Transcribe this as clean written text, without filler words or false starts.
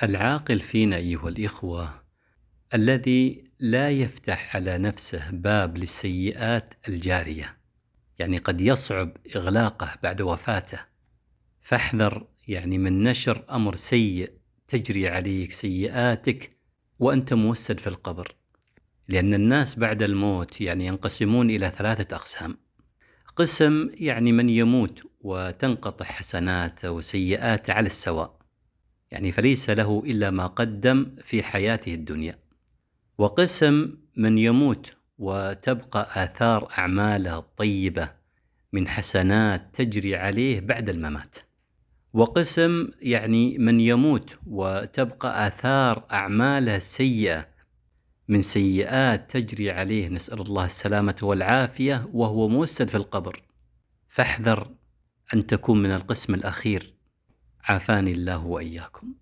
العاقل فينا أيها الإخوة الذي لا يفتح على نفسه باب للسيئات الجارية، يعني قد يصعب إغلاقه بعد وفاته. فاحذر من نشر أمر سيء تجري عليك سيئاتك وأنت موسد في القبر، لأن الناس بعد الموت ينقسمون إلى 3 أقسام. قسم من يموت وتنقطع حسناته وسيئاته على السواء، فليس له إلا ما قدم في حياته الدنيا. وقسم من يموت وتبقى آثار أعماله الطيبة من حسنات تجري عليه بعد الممات. وقسم من يموت وتبقى آثار أعماله السيئة من سيئات تجري عليه، نسأل الله السلامة والعافية، وهو موسد في القبر. فاحذر أن تكون من القسم الأخير، عافاني الله وإياكم.